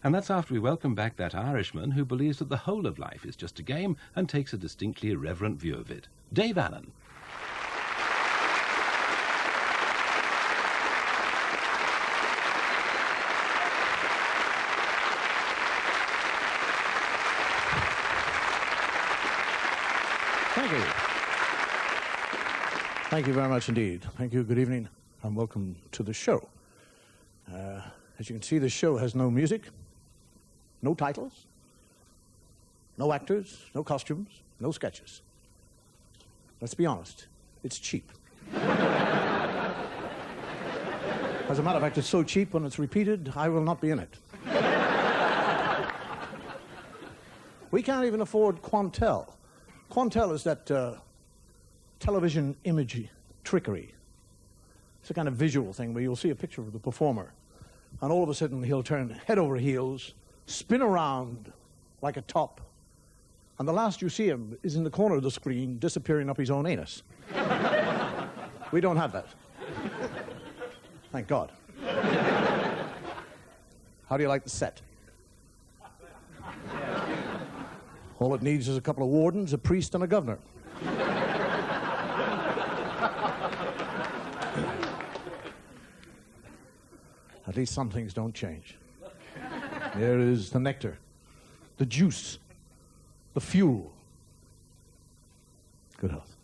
And that's after we welcome back that Irishman who believes that the whole of life is just a game and takes a distinctly irreverent view of it. Dave Allen. Thank you. Thank you very much indeed. Thank you. Good evening and welcome to the show. As you can see, the show has no music, no titles, no actors, no costumes, no sketches. Let's be honest, it's cheap. As a matter of fact, it's so cheap when it's repeated, I will not be in it. We can't even afford Quantel. Quantel is that television image trickery. It's a kind of visual thing where you'll see a picture of the performer, and all of a sudden he'll turn head over heels, spin around like a top, and the last you see him is in the corner of the screen, disappearing up his own anus. We don't have that. Thank God. How do you like the set? All it needs is a couple of wardens, a priest, and a governor. At least some things don't change. There is the nectar, the juice, the fuel. Good health.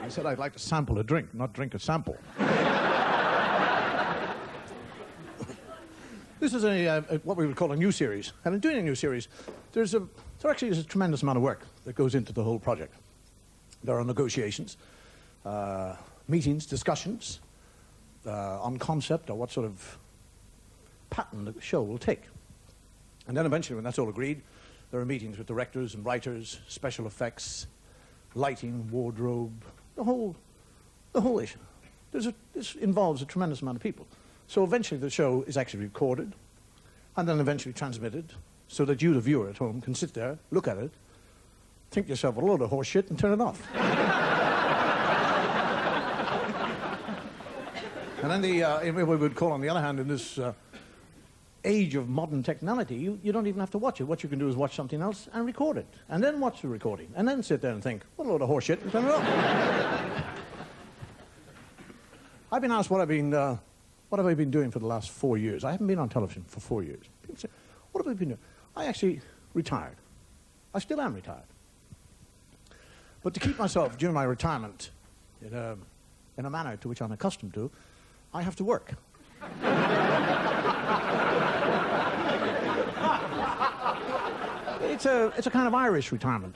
I said I'd like to sample a drink, not drink a sample. This is what we would call a new series. And in doing a new series, there actually is a tremendous amount of work that goes into the whole project. There are negotiations, meetings, discussions on concept or what sort of pattern the show will take. And then eventually, when that's all agreed, there are meetings with directors and writers, special effects, lighting, wardrobe, the whole issue. This involves a tremendous amount of people. So eventually the show is actually recorded and then eventually transmitted so that you, the viewer at home, can sit there, look at it, think to yourself, a load of horse shit, and turn it off. And then we would call, on the other hand, in this age of modern technology, you don't even have to watch it. What you can do is watch something else and record it, and then watch the recording, and then sit there and think, what a load of horse shit, and turn it off. I've been asked what have I been doing for the last 4 years? I haven't been on television for 4 years. People say, what have I been doing? I actually retired. I still am retired. But to keep myself during my retirement in a manner to which I'm accustomed to, I have to work. It's a kind of Irish retirement.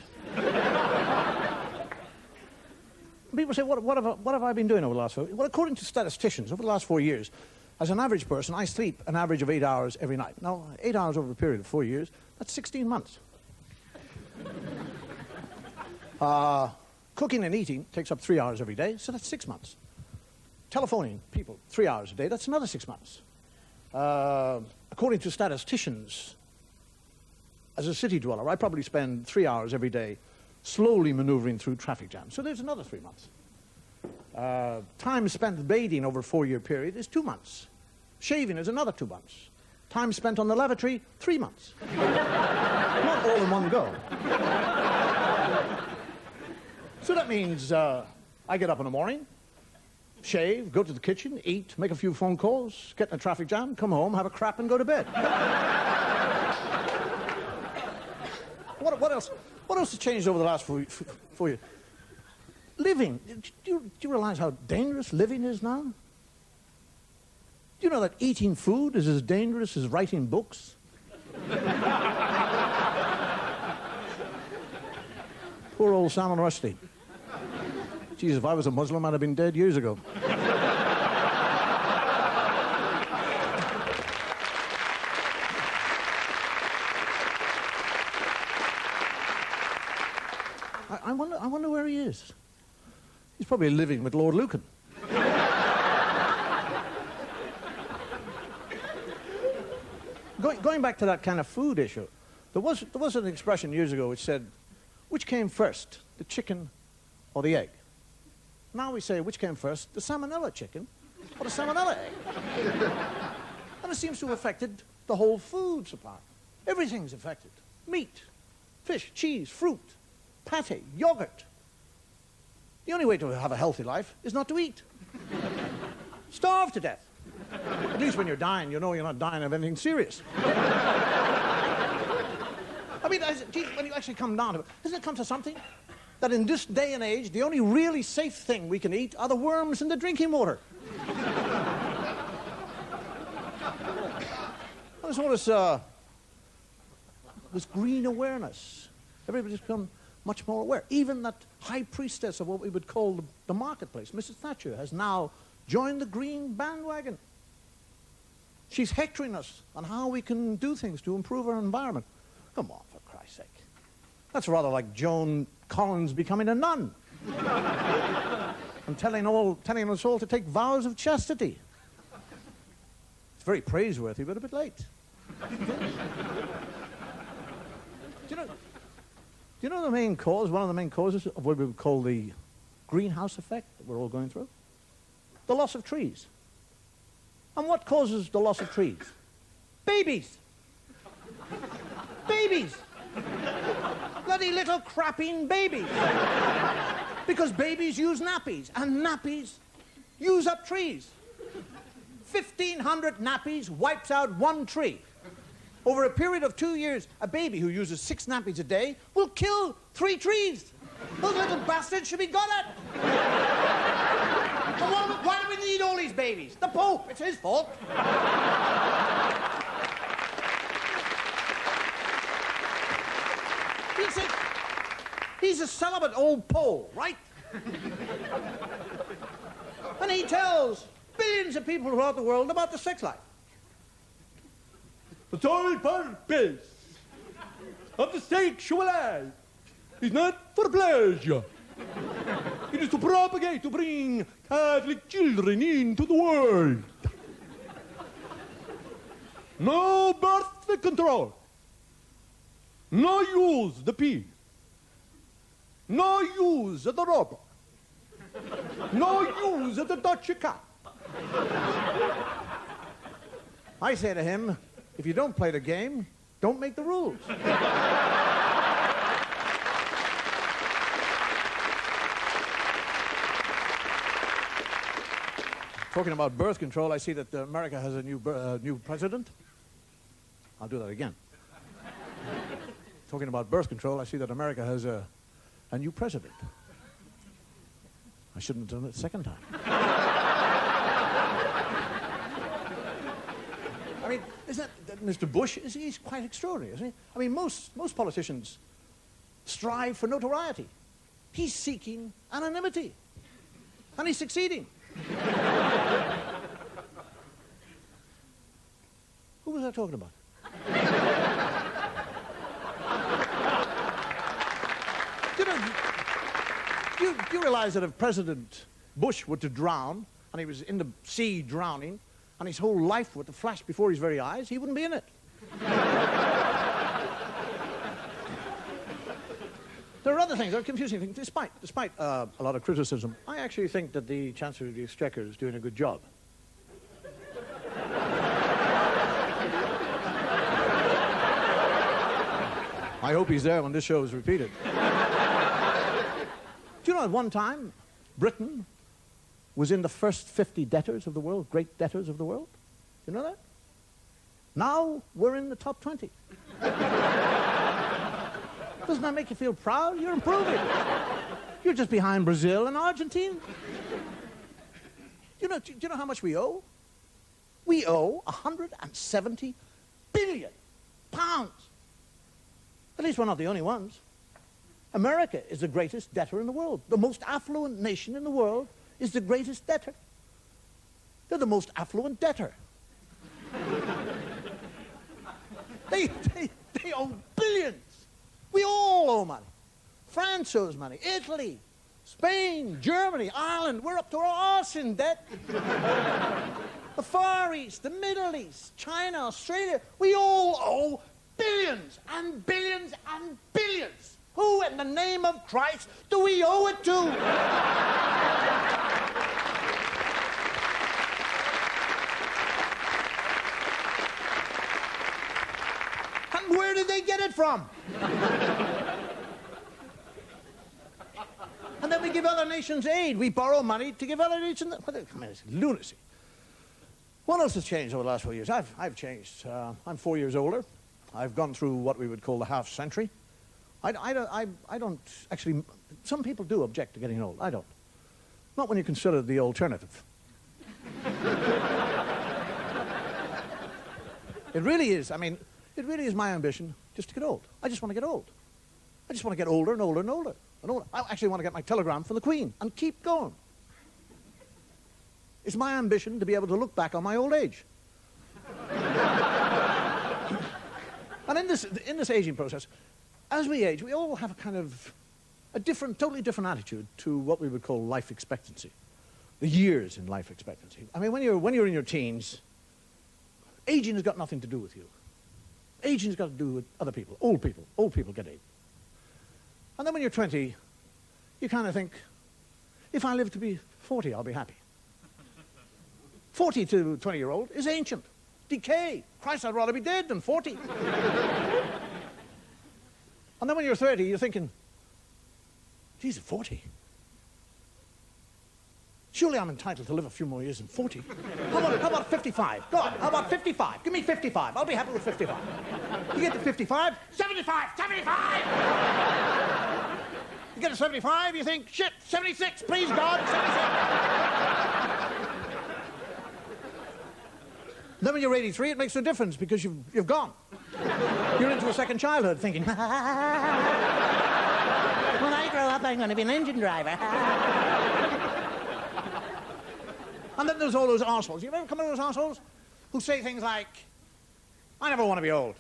People say, what have I been doing over the last 4 years? Well, according to statisticians, over the last 4 years, as an average person, I sleep an average of 8 hours every night. Now, 8 hours over a period of 4 years, that's 16 months. Cooking and eating takes up 3 hours every day, so that's 6 months. Telephoning people 3 hours a day, that's another 6 months. According to statisticians, as a city dweller, I probably spend 3 hours every day slowly maneuvering through traffic jams. So there's another 3 months. Time spent bathing over a 4-year period is 2 months. Shaving is another 2 months. Time spent on the lavatory, 3 months. Not all in one go. So that means I get up in the morning, shave, go to the kitchen, eat, make a few phone calls, get in a traffic jam, come home, have a crap, and go to bed. What else? What else has changed over the last 4 years? Living. Do you realize how dangerous living is now? Do you know that eating food is as dangerous as writing books? Poor old Salman Rushdie. Geez, if I was a Muslim, I'd have been dead years ago. I wonder where he is. He's probably living with Lord Lucan. Going back to that kind of food issue, there was an expression years ago which said, which came first, the chicken or the egg? Now we say, which came first, the salmonella chicken or the salmonella egg? And it seems to have affected the whole food supply. Everything's affected. Meat, fish, cheese, fruit, pate, yogurt. The only way to have a healthy life is not to eat. Starve to death. At least when you're dying, you know you're not dying of anything serious. I mean, gee, when you actually come down to it, doesn't it come to something? That in this day and age, the only really safe thing we can eat are the worms in the drinking water. There's all this green awareness. Everybody's become much more aware. Even that high priestess of what we would call the marketplace, Mrs. Thatcher, has now joined the green bandwagon. She's hectoring us on how we can do things to improve our environment. Come on, for Christ's sake. That's rather like Joan Collins becoming a nun. And telling us all to take vows of chastity. It's very praiseworthy, but a bit late. Do you know the main cause, one of the main causes of what we would call the greenhouse effect that we're all going through? The loss of trees. And what causes the loss of trees? Babies. Babies. Bloody little crapping babies. Because babies use nappies, and nappies use up trees. 1,500 nappies wipes out one tree. Over a period of 2 years, a baby who uses 6 nappies a day will kill 3 trees. Those little bastards should be got at. Why do we need all these babies? The Pope, it's his fault. He's a celibate old Pole, right? And he tells billions of people throughout the world about the sex life. The sole purpose of the sexual life is not for pleasure. It is to propagate, to bring Catholic children into the world. No birth control. No use the pig. No use of the rubber. No use of the Dutch cat. I say to him, if you don't play the game, don't make the rules. Talking about birth control, I see that America has a new president. I'll do that again. Talking about birth control, I see that America has a new president. I shouldn't have done it the second time. I mean, isn't that Mr. Bush? He's quite extraordinary, isn't he? I mean, most politicians strive for notoriety. He's seeking anonymity. And he's succeeding. Who was I talking about? Do you realize that if President Bush were to drown, and he was in the sea drowning, and his whole life were to flash before his very eyes, he wouldn't be in it? There are other things, there are confusing things. Despite a lot of criticism, I actually think that the Chancellor of the Exchequer is doing a good job. I hope he's there when this show is repeated. Do you know at one time, Britain was in the first 50 debtors of the world, great debtors of the world? Do you know that? Now we're in the top 20. Doesn't that make you feel proud? You're improving. You're just behind Brazil and Argentina. Do you know how much we owe? We owe 170 billion pounds. At least we're not the only ones. America is the greatest debtor in the world. The most affluent nation in the world is the greatest debtor. They're the most affluent debtor. They owe billions. We all owe money. France owes money. Italy, Spain, Germany, Ireland, we're up to our arse in debt. The Far East, the Middle East, China, Australia, we all owe billions and billions and billions. Who in the name of Christ do we owe it to? from? And then we give other nations aid. We borrow money to give other nations. I mean, it's lunacy. What else has changed over the last 4 years? I've changed. I'm 4 years older. I've gone through what we would call the half century. I don't actually. Some people do object to getting old. I don't. Not when you consider the alternative. It really is. I mean, it really is my ambition just to get old. I just want to get old. I just want to get older and older and older and older. I actually want to get my telegram from the Queen and keep going. It's my ambition to be able to look back on my old age. And in this aging process, as we age, we all have a kind of a different, totally different attitude to what we would call life expectancy, the years in life expectancy. I mean, when you're in your teens, aging has got nothing to do with you. Aging has got to do with other people, old people. Old people get aged. And then when you're 20, you kind of think, if I live to be 40, I'll be happy. 40 to 20-year-old is ancient. Decay. Christ, I'd rather be dead than 40. And then when you're 30, you're thinking, geez, 40. Surely I'm entitled to live a few more years than 40. How about 55? Go on, how about 55? Give me 55. I'll be happy with 55. You get to 55, 75, 75! You get to 75, you think, shit, 76, please God, 76. Then when you're 83, it makes no difference because you've gone. You're into a second childhood thinking, when I grow up, I'm going to be an engine driver. And then there's all those arseholes. You ever come across those arseholes who say things like, I never want to be old.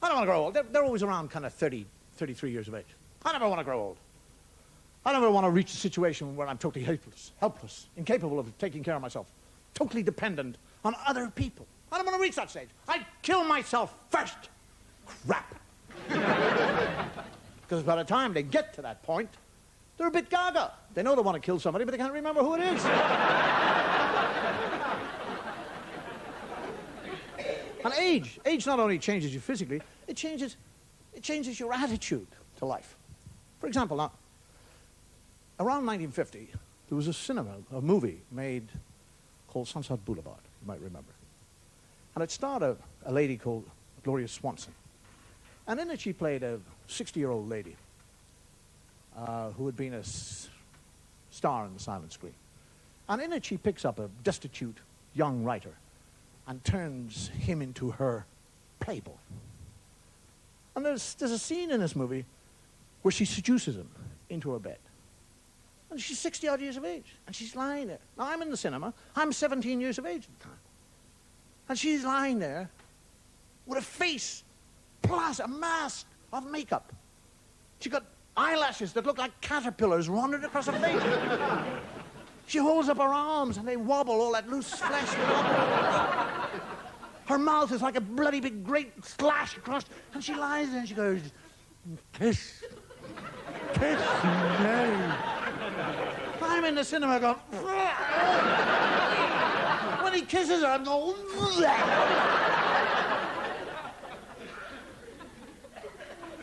I don't want to grow old. They're always around kind of 30, 33 years of age. I never want to grow old. I never want to reach a situation where I'm totally helpless, incapable of taking care of myself, totally dependent on other people. I don't want to reach that stage. I'd kill myself first. Crap. Because by the time they get to that point, they're a bit gaga. They know they want to kill somebody, but they can't remember who it is. And age not only changes you physically, it changes your attitude to life. For example, now, around 1950, there was a movie made called Sunset Boulevard, you might remember. And it starred a lady called Gloria Swanson. And in it she played a 60-year-old lady who had been a star in the silent screen. And in it she picks up a destitute young writer and turns him into her playboy. And there's a scene in this movie where she seduces him into her bed. And she's 60-odd years of age, and she's lying there. Now, I'm in the cinema. I'm 17 years of age at the time. And she's lying there with a face plus a mask of makeup. She got eyelashes that look like caterpillars running across her face. She holds up her arms, and they wobble, all that loose flesh. Her mouth is like a bloody big great slash across, and she lies there and she goes, kiss me. I'm in the cinema going, when he kisses her, I'm going,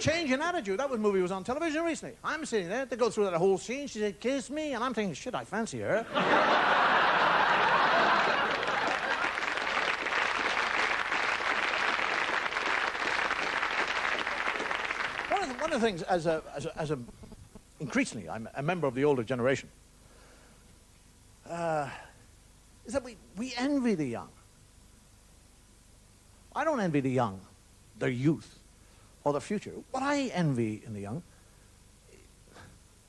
change in attitude. That movie was on television recently. I'm sitting there, they go through that whole scene, she said, kiss me, and I'm thinking, shit, I fancy her. One of the things, as a increasingly, I'm a member of the older generation, is that we envy the young. I don't envy the young, their youth, or the future. What I envy in the young,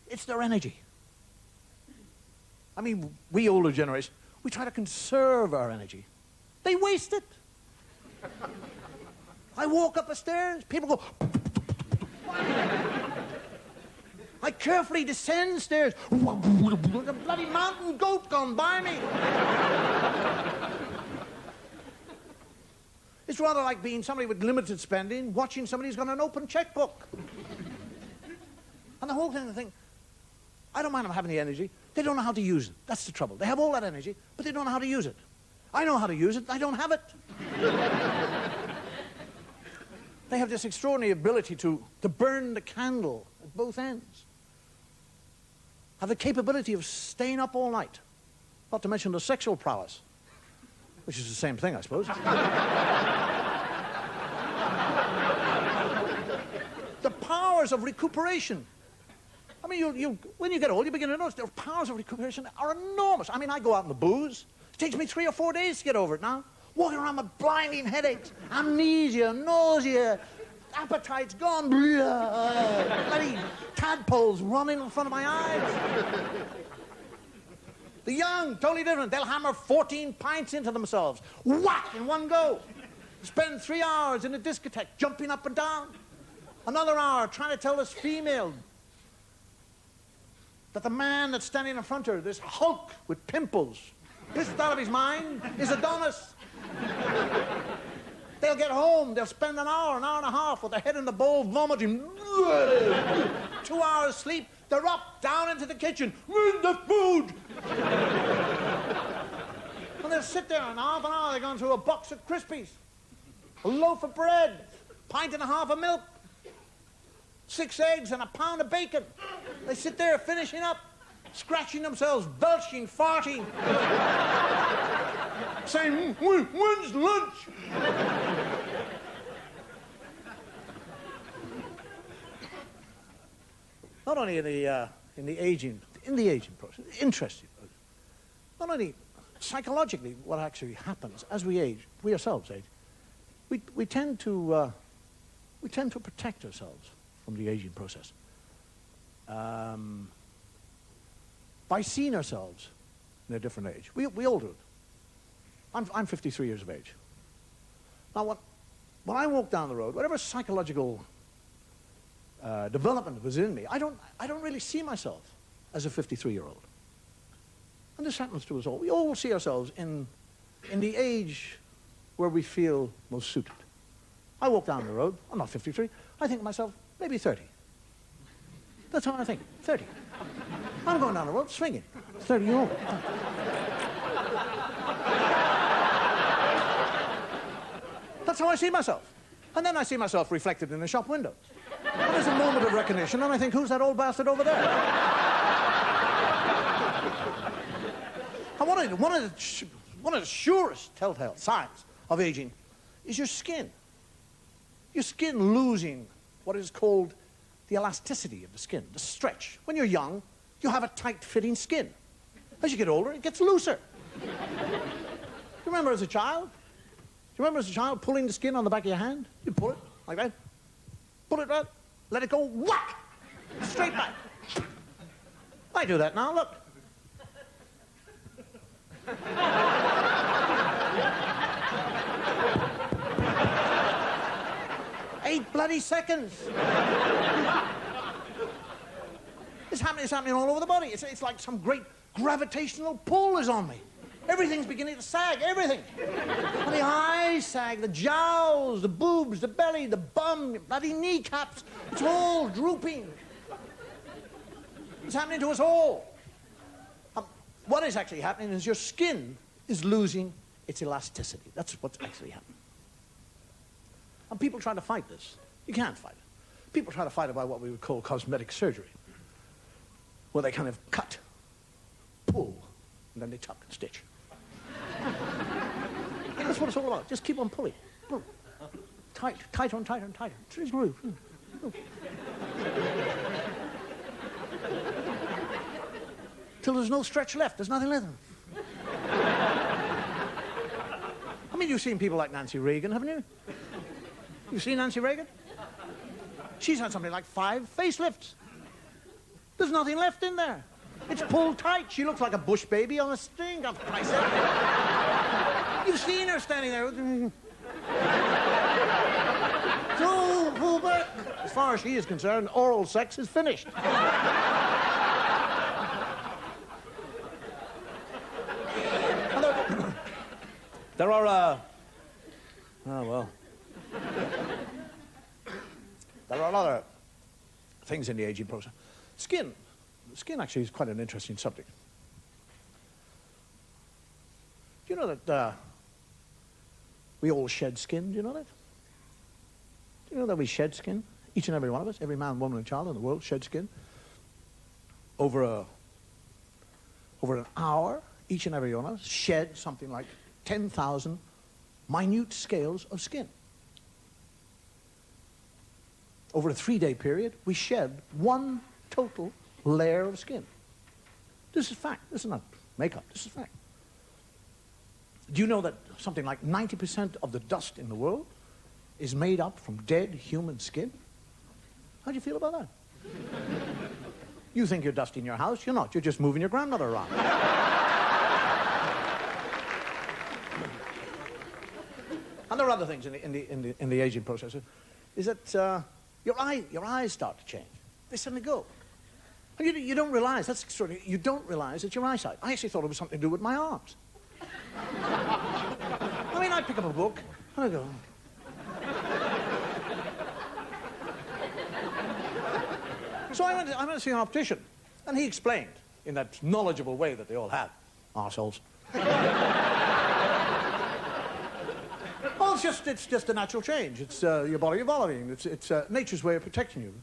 it's their energy. I mean, we older generation, we try to conserve our energy. They waste it. I walk up the stairs, people go, I carefully descend stairs. Like a bloody mountain goat gone by me. It's rather like being somebody with limited spending, watching somebody who's got an open checkbook. And the whole thing, I think, I don't mind them having the energy. They don't know how to use it. That's the trouble. They have all that energy, but they don't know how to use it. I know how to use it. I don't have it. They have this extraordinary ability to burn the candle at both ends. Have the capability of staying up all night. Not to mention the sexual prowess, which is the same thing, I suppose. The powers of recuperation. I mean, when you get old, you begin to notice the powers of recuperation are enormous. I mean, I go out in the booze. It takes me 3 or 4 days to get over it now. Walking around with blinding headaches, amnesia, nausea, appetite's gone, bloody tadpoles running in front of my eyes. The young, totally different. They'll hammer 14 pints into themselves. Whack, in one go. Spend 3 hours in a discotheque, jumping up and down. Another hour trying to tell this female that the man that's standing in front of her, this hulk with pimples, pissed out of his mind, is Adonis. They'll get home, they'll spend an hour and a half with their head in the bowl, vomiting. 2 hours sleep, they're up, down into the kitchen. Where's the food? And they'll sit there, and half an hour they're going through a box of Crispies, a loaf of bread, pint and a half of milk, 6 eggs and a pound of bacon. They sit there finishing up, scratching themselves, belching, farting, saying, when's lunch? Not only in the aging process, interesting process, not only psychologically what actually happens as we age, we ourselves age, we tend to protect ourselves from the aging process by seeing ourselves in a different age. We all do it. I'm 53 years of age. Now, when I walk down the road, whatever psychological development was in me, I don't really see myself as a 53-year-old. And this happens to us all. We all see ourselves in the age where we feel most suited. I walk down the road, I'm not 53, I think to myself, maybe 30. That's how I think, 30. I'm going down the road swinging, 30-year-old. That's how I see myself. And then I see myself reflected in the shop window. And there's a moment of recognition, and I think, who's that old bastard over there? And one of the surest telltale signs of aging is your skin. Your skin losing what is called the elasticity of the skin, the stretch. When you're young, you have a tight-fitting skin. As you get older, it gets looser. Do you remember as a child? Do you remember as a child pulling the skin on the back of your hand? You pull it like that. Pull it right. Let it go. Whack! Straight back. I do that now. Look. 8 bloody seconds. It's happening all over the body. It's like some great gravitational pull is on me. Everything's beginning to sag, everything. And the eyes sag, the jowls, the boobs, the belly, the bum, bloody kneecaps. It's all drooping. It's happening to us all. What is actually happening is your skin is losing its elasticity. That's what's actually happening. And people try to fight this. You can't fight it. People try to fight it by what we would call cosmetic surgery, where they kind of cut, pull, and then they tuck and stitch. That's what it's all about. Just keep on pulling. Pull. Tight, tighter and tighter and tighter. Please move. Till there's no stretch left. There's nothing left. I mean, you've seen people like Nancy Reagan, haven't you? You've seen Nancy Reagan? She's had something like 5 facelifts. There's nothing left in there. It's pulled tight. She looks like a bush baby on a string. Of Christ's sake. You've seen her standing there. So, pull back. As far as she is concerned, oral sex is finished. There are, there are other things in the aging process. Skin actually is quite an interesting subject. Do you know that we all shed skin? Do you know that? Do You know that we shed skin? Each and every one of us, every man, woman, and child in the world shed skin. Over an hour, each and every one of us shed something like 10,000 minute scales of skin. Over a 3-day period, we shed one total layer of skin. This is fact. This is not makeup. This is fact. Do you know that something like 90% of the dust in the world is made up from dead human skin? How do you feel about that? You think you're dusting your house. You're not. You're just moving your grandmother around. And there are other things in the aging process. Is that your eyes start to change. They suddenly go. And you don't realize, that's extraordinary, you don't realize it's your eyesight. I actually thought it was something to do with my arms. I mean, I pick up a book, and I go... So I went to see an optician, and he explained, in that knowledgeable way that they all have, arseholes. Well, it's just a natural change. It's your body evolving. It's nature's way of protecting you.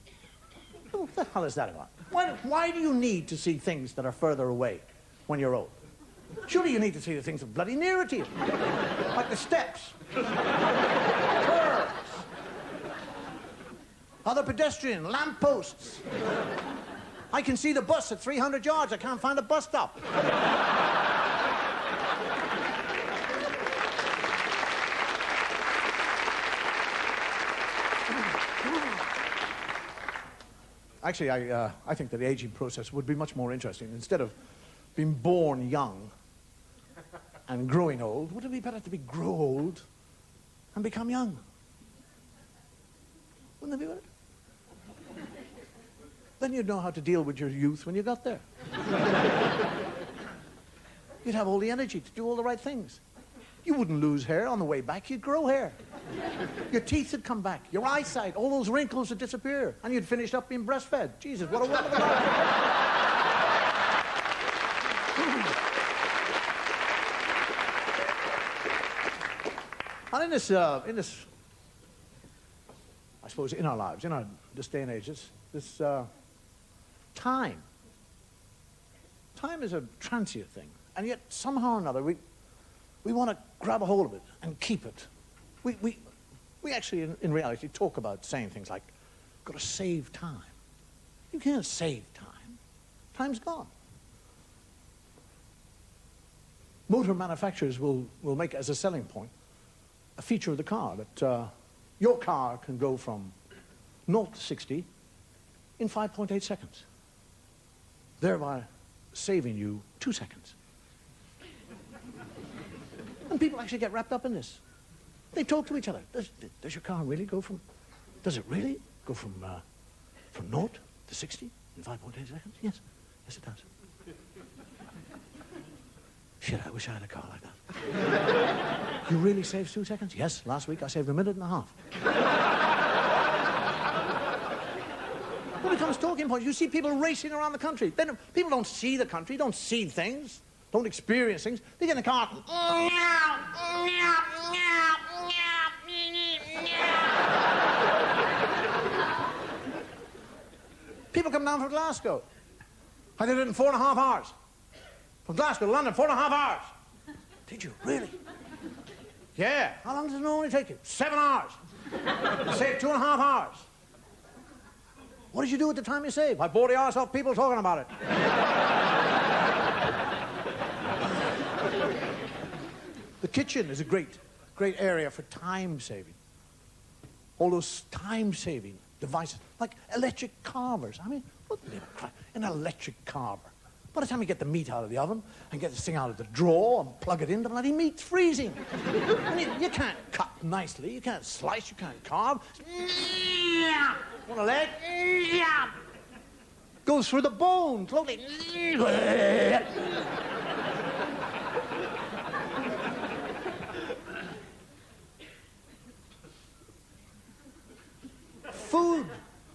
What the hell is that about? Why do you need to see things that are further away when you're old? Surely you need to see the things that are bloody nearer to you. Like the steps, curves, other pedestrian, lampposts. I can see the bus at 300 yards. I can't find a bus stop. Actually, I think that the aging process would be much more interesting. Instead of being born young and growing old, wouldn't it be better to grow old and become young? Wouldn't that be better? Then you'd know how to deal with your youth when you got there. You'd have all the energy to do all the right things. You wouldn't lose hair on the way back, you'd grow hair. Your teeth would come back, your eyesight, all those wrinkles would disappear, and you'd finish up being breastfed. Jesus, what a wonderful life. And in this, I suppose, in our lives, this day and age, this time. Time is a transient thing, and yet somehow or another we want to grab a hold of it and keep it. We actually, in reality, talk about saying things like, got to save time. You can't save time. Time's gone. Motor manufacturers will make as a selling point a feature of the car that your car can go from 0 to 60 in 5.8 seconds, thereby saving you 2 seconds. And people actually get wrapped up in this. They talk to each other. Does your car really go from... Does it really go from 0 to 60 in 5.8 seconds? Yes. Yes, it does. Shit, I wish I had a car like that. You really saved 2 seconds? Yes, last week I saved 1.5 minutes. Well, it becomes talking points. You see people racing around the country. People don't see the country, don't see things, don't experience things. They get in the car. People come down from Glasgow. I did it in 4.5 hours. From Glasgow to London, 4.5 hours. Did you really? Yeah. How long does it normally take you? 7 hours. You saved 2.5 hours. What did you do with the time you saved? I bought the arse off people talking about it. The kitchen is a great area for time saving. All those time saving devices, like electric carvers. I mean, what the crap? An electric carver. By the time you get the meat out of the oven and get this thing out of the drawer and plug it in, the bloody meat's freezing. And you can't cut nicely, you can't slice, you can't carve. Want a leg? Goes through the bone, totally.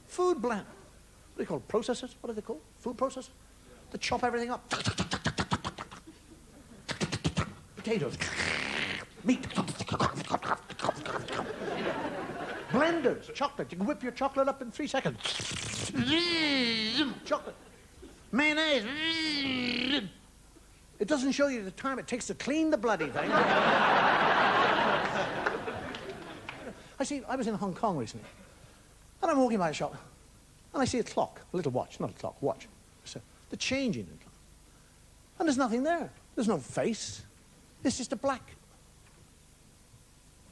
Food blend. What do they call processors? What are they called? Food processors? They chop everything up. Potatoes. Meat. Blenders, chocolate. You can whip your chocolate up in 3 seconds. Chocolate. Mayonnaise. It doesn't show you the time it takes to clean the bloody thing. I was in Hong Kong recently, and I'm walking by a shop, and I see a clock, a little watch, not a clock, watch. So the changing in the clock. And there's nothing there. There's no face. It's just a black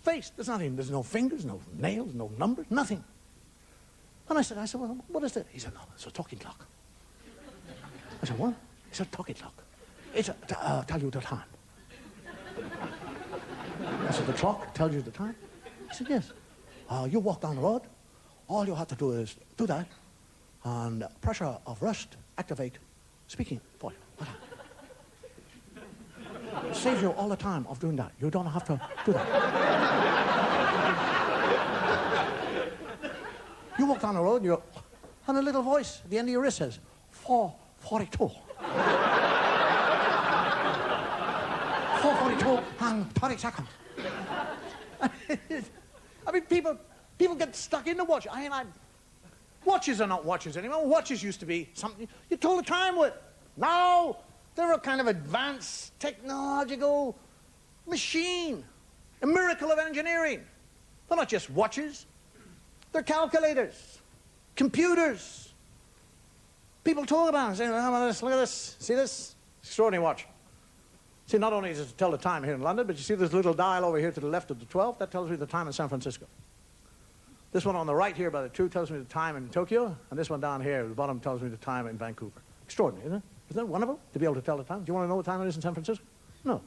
face. There's nothing. There's no fingers, no nails, no numbers, nothing. And I said, well, what is it? He said, no, it's a talking clock. I said, what? It's a talking clock. It's a, tell you the time. I said, the clock tells you the time? He said, yes. You walk down the road, all you have to do is do that, and pressure of rust activate speaking for you. It saves you all the time of doing that. You don't have to do that. You walk down the road, and a little voice at the end of your wrist says, 4:42. 4:42 and 30 seconds. I mean, people get stuck in the watch. Watches are not watches anymore. Watches used to be something you told the time with. Now, they're a kind of advanced technological machine, a miracle of engineering. They're not just watches. They're calculators, computers. People talk about it, say, look at this, see this? Extraordinary watch. See, not only does it tell the time here in London, but you see this little dial over here to the left of the 12? That tells me the time in San Francisco. This one on the right here by the 2 tells me the time in Tokyo, and this one down here at the bottom tells me the time in Vancouver. Extraordinary, isn't it? Isn't that wonderful to be able to tell the time? Do you want to know what time it is in San Francisco? No.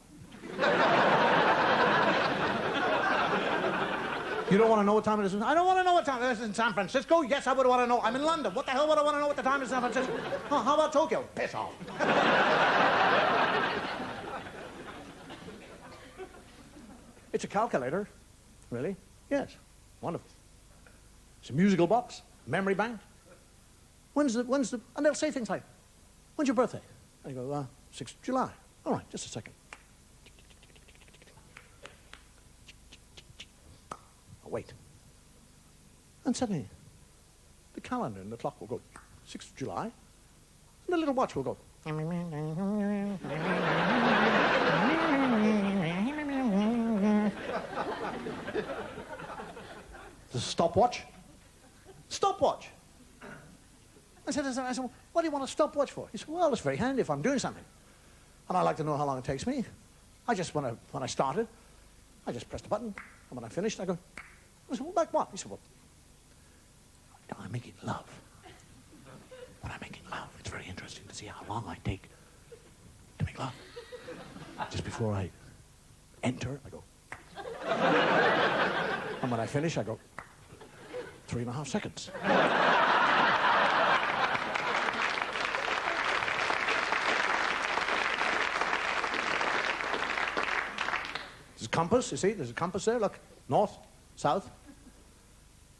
You don't want to know what time it is? I don't want to know what time it is in San Francisco. Yes, I would want to know. I'm in London. What the hell would I want to know what the time is in San Francisco? Oh, how about Tokyo? Piss off. It's a calculator. Really? Yes. Wonderful. It's a musical box, memory bank. And they'll say things like, when's your birthday? And you go, 6th of July. All right, just a second. I'll wait. And suddenly, the calendar and the clock will go, 6th of July, and the little watch will go. The stopwatch. Stopwatch. I said, what do you want a stopwatch for? He said, well, it's very handy if I'm doing something. And I like to know how long it takes me. When I started, I just pressed the button. And when I finished, I go, I said, well, like what? He said, well, I'm making love. When I'm making love, it's very interesting to see how long I take to make love. Just before I enter, I go. And when I finish, I go 3.5 seconds. There's a compass, you see? There's a compass there. Look, north, south,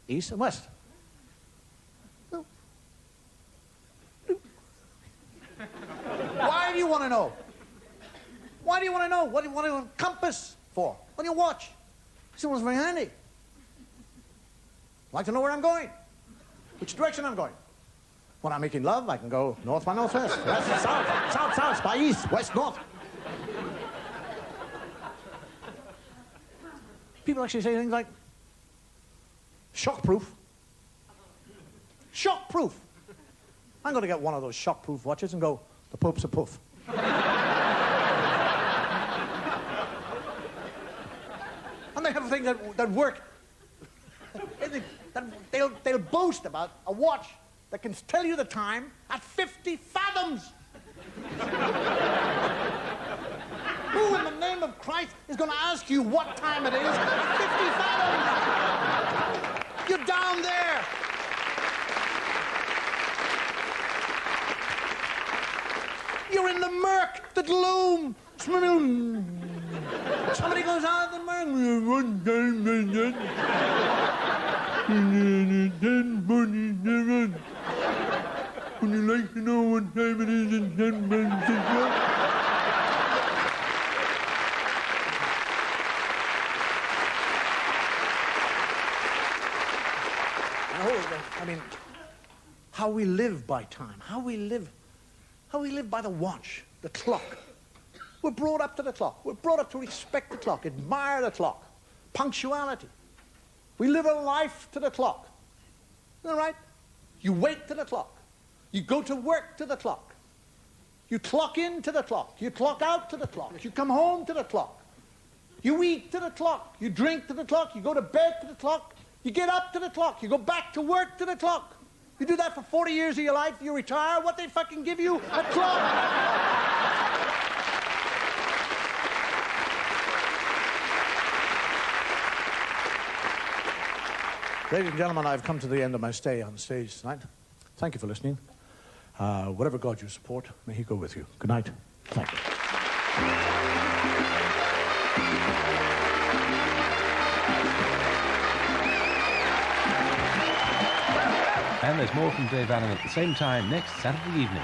east, and west. No. Why do you want to know? Why do you want to know? What do you want a compass for? On your watch. He said, well, it's very handy. I'd like to know where I'm going, which direction I'm going. When I'm making love, I can go north by northwest, west, south, south, south, by east, west, north. People actually say things like, shockproof. Shockproof. I'm going to get one of those shockproof watches and go, the Pope's a poof. And they have things that work. They'll boast about a watch that can tell you the time at 50 fathoms. Who in the name of Christ is going to ask you what time it is at 50 fathoms? You're down there. You're in the murk, the gloom. Somebody goes out of the murk. Would you like to know what time it is in San Francisco? I mean, how we live by time, how we live by the watch, the clock. We're brought up to the clock. We're brought up to respect the clock, admire the clock, punctuality. We live a life to the clock. All right? You wait to the clock. You go to work to the clock. You clock in to the clock. You clock out to the clock. You come home to the clock. You eat to the clock. You drink to the clock. You go to bed to the clock. You get up to the clock. You go back to work to the clock. You do that for 40 years of your life. You retire. What they fucking give you? A clock. Ladies and gentlemen, I've come to the end of my stay on stage tonight. Thank you for listening. Whatever God you support, may he go with you. Good night. Thank you. And there's more from Dave Allen at the same time next Saturday evening.